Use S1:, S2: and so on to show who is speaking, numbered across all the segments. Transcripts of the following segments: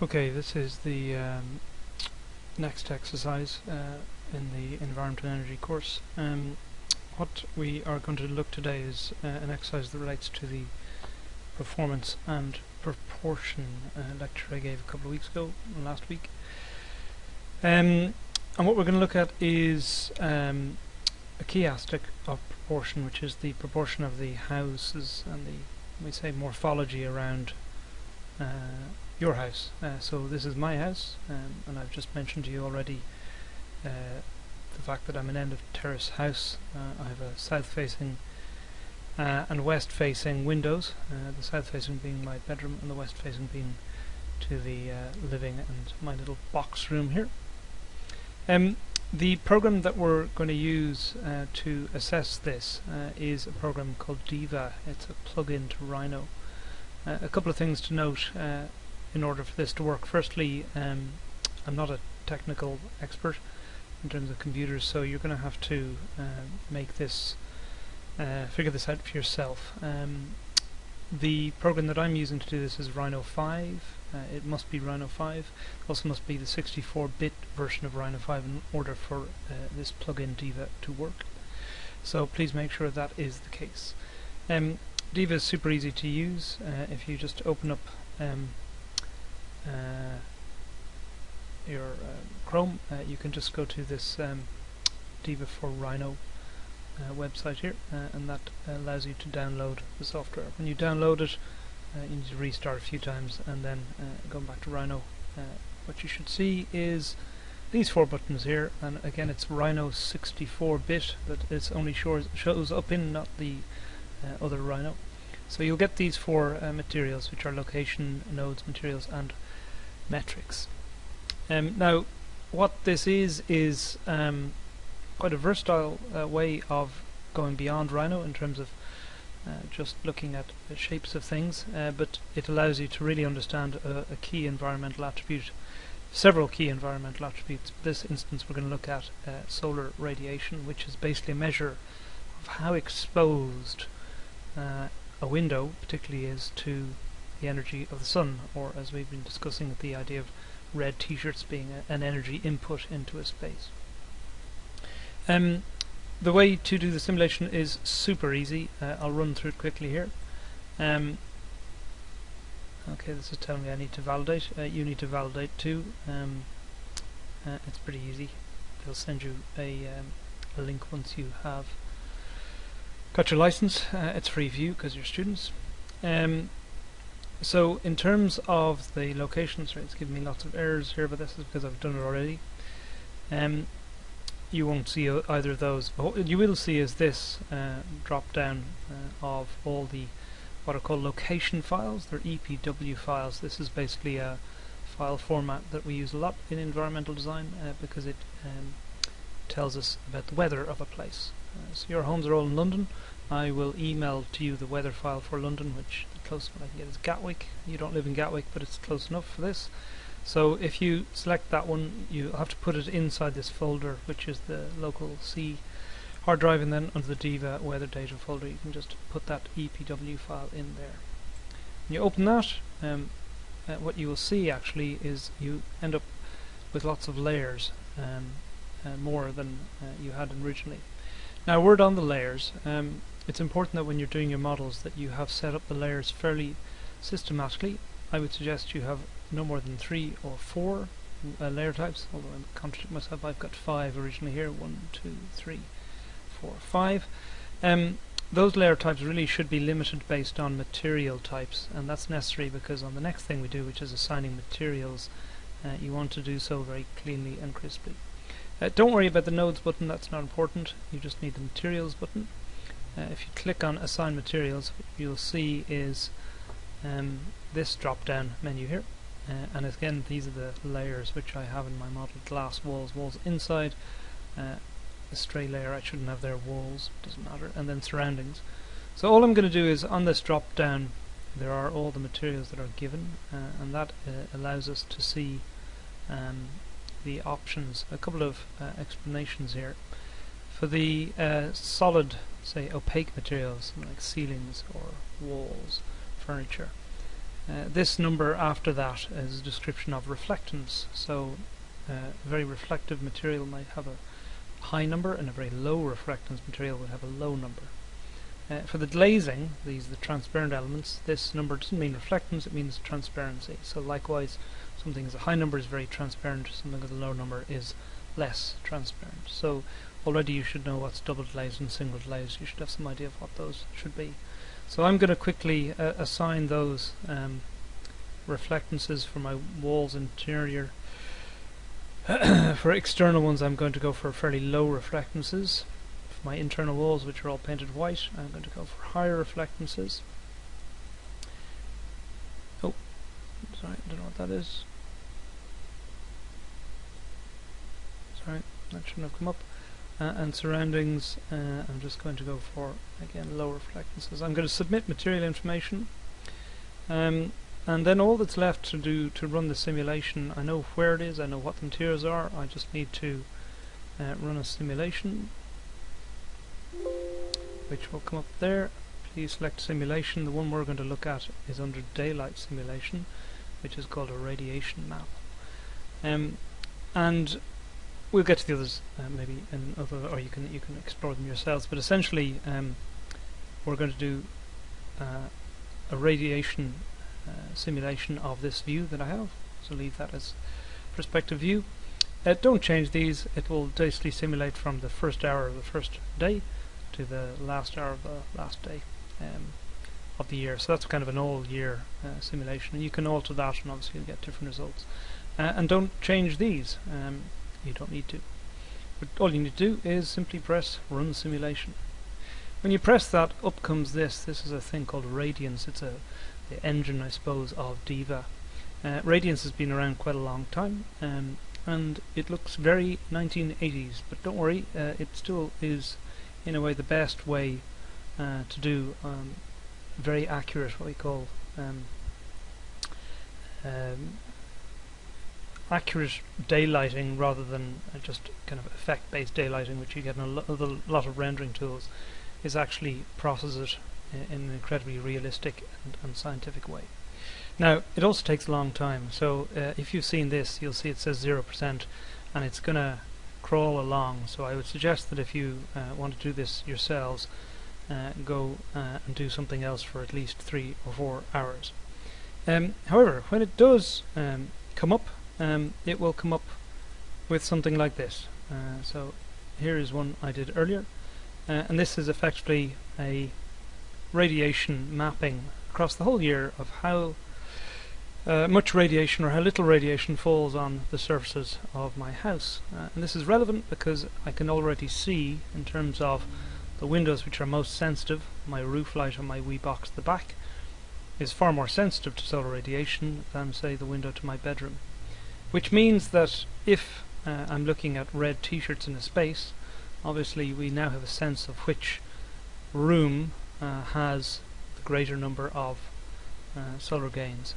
S1: Okay, this is the next exercise in the Environment and Energy course. What we are going to look today is an exercise that relates to the performance and proportion lecture I gave a couple of weeks ago, last week. And what we're going to look at is a key aspect of proportion, which is the proportion of the houses and the, we say, morphology around your house. So this is my house, and I've just mentioned to you already the fact that I'm an end of terrace house. I have a south facing and west facing windows, the south facing being my bedroom and the west facing being to the living and my little box room here. The program that we're going to use to assess this is a program called Diva. It's a plug-in to Rhino. A couple of things to note in order for this to work. Firstly, I'm not a technical expert in terms of computers, so you're going to have to make this figure this out for yourself. The program that I'm using to do this is Rhino 5. It must be Rhino 5. It also must be the 64-bit version of Rhino 5 in order for this plug-in Diva to work. So please make sure that is the case. Diva is super easy to use. If you just open up your Chrome, you can just go to this Diva for Rhino website here, and that allows you to download the software. When you download it, you need to restart a few times and then go back to Rhino. What you should see is these four buttons here, and again it's Rhino 64-bit, but it's only shows up in, not the other Rhino. So you'll get these four materials, which are location, nodes, materials, and metrics. Now, what this is quite a versatile way of going beyond Rhino in terms of just looking at the shapes of things, but it allows you to really understand a key environmental attribute, several key environmental attributes. In this instance we're going to look at solar radiation, which is basically a measure of how exposed a window particularly is to the energy of the sun, or as we've been discussing, the idea of red t-shirts being an energy input into a space. The way to do the simulation is super easy. I'll run through it quickly here. Okay, this is telling me I need to validate. You need to validate too. It's pretty easy. They'll send you a link once you have got your license. It's free for you because you're students. So in terms of the location, sorry, it's giving me lots of errors here, but this is because I've done it already. You won't see either of those. But what you will see is this drop down of all the what are called location files. They're EPW files. This is basically a file format that we use a lot in environmental design because it tells us about the weather of a place. So your homes are all in London. I will email to you the weather file for London, which the closest one I can get is Gatwick. You don't live in Gatwick, but it's close enough for this. So if you select that one, you have to put it inside this folder, which is the local C hard drive, and then under the Diva weather data folder you can just put that EPW file in there. When you open that, what you will see actually is you end up with lots of layers, more than you had originally. Now, a word on the layers. It's important that when you're doing your models that you have set up the layers fairly systematically. I would suggest you have no more than 3 or 4 layer types, although I'm contradicting myself. I've got 5 originally here. 1, 2, 3, 4, 5. Those layer types really should be limited based on material types, and that's necessary because on the next thing we do, which is assigning materials, you want to do so very cleanly and crisply. Don't worry about the nodes button, that's not important. You just need the materials button. If you click on assign materials, what you'll see is this drop down menu here, and again these are the layers which I have in my model: glass walls, walls inside, the stray layer I shouldn't have there, walls, doesn't matter, and then surroundings. So all I'm going to do is on this drop down there are all the materials that are given, and that allows us to see the options. A couple of explanations here. For the solid, say opaque materials like ceilings or walls, furniture, This number after that is a description of reflectance. So a very reflective material might have a high number, and a very low reflectance material would have a low number. For the glazing, these are the transparent elements, this number doesn't mean reflectance, it means transparency. So likewise, something with a high number is very transparent, something with a low number is less transparent. So already you should know what's double glazed and single glazed. You should have some idea of what those should be. So I'm going to quickly assign those reflectances for my walls interior. For external ones, I'm going to go for fairly low reflectances. For my internal walls, which are all painted white, I'm going to go for higher reflectances. Oh, sorry, I don't know what that is. Sorry, that shouldn't have come up. And surroundings, I'm just going to go for, again, low reflectances. I'm going to submit material information. And then all that's left to do to run the simulation, I know where it is, I know what the materials are, I just need to run a simulation, which will come up there. Please select simulation. The one we're going to look at is under daylight simulation, which is called a radiation map. And we'll get to the others maybe in other, or you can explore them yourselves. But essentially, we're going to do a radiation simulation of this view that I have. So leave that as perspective view. Don't change these. It will basically simulate from the first hour of the first day to the last hour of the last day of the year. So that's kind of an all-year simulation. And you can alter that, and obviously you'll get different results. And don't change these. You don't need to. But all you need to do is simply press Run Simulation. When you press that, up comes this. This is a thing called Radiance. It's the engine, I suppose, of Diva. Radiance has been around quite a long time, and it looks very 1980s. But don't worry, it still is, in a way, the best way to do very accurate, what we call accurate daylighting, rather than just kind of effect-based daylighting, which you get in a lot of rendering tools, is actually process it in an incredibly realistic and scientific way. Now, it also takes a long time, so if you've seen this, you'll see it says 0%, and it's going to crawl along. So I would suggest that if you want to do this yourselves, go and do something else for at least 3 or 4 hours. However, when it does come up, it will come up with something like this. So here is one I did earlier, and this is effectively a radiation mapping across the whole year of how much radiation or how little radiation falls on the surfaces of my house. And this is relevant because I can already see, in terms of the windows which are most sensitive, my roof light on my wee box at the back is far more sensitive to solar radiation than, say, the window to my bedroom. Which means that if I'm looking at red t-shirts in a space, obviously we now have a sense of which room has the greater number of solar gains.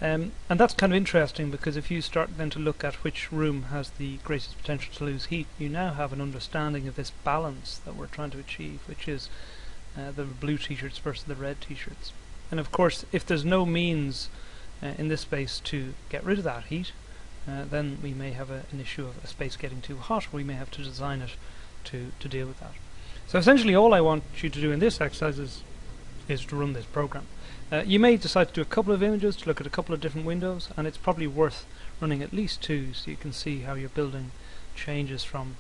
S1: And that's kind of interesting, because if you start then to look at which room has the greatest potential to lose heat, you now have an understanding of this balance that we're trying to achieve, which is the blue t-shirts versus the red t-shirts. And of course, if there's no means in this space to get rid of that heat, then we may have an issue of a space getting too hot. We may have to design it to deal with that. So essentially all I want you to do in this exercise is to run this program. You may decide to do a couple of images to look at a couple of different windows, and it's probably worth running at least 2 so you can see how your building changes from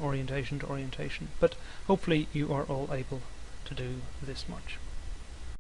S1: orientation to orientation. But hopefully you are all able to do this much.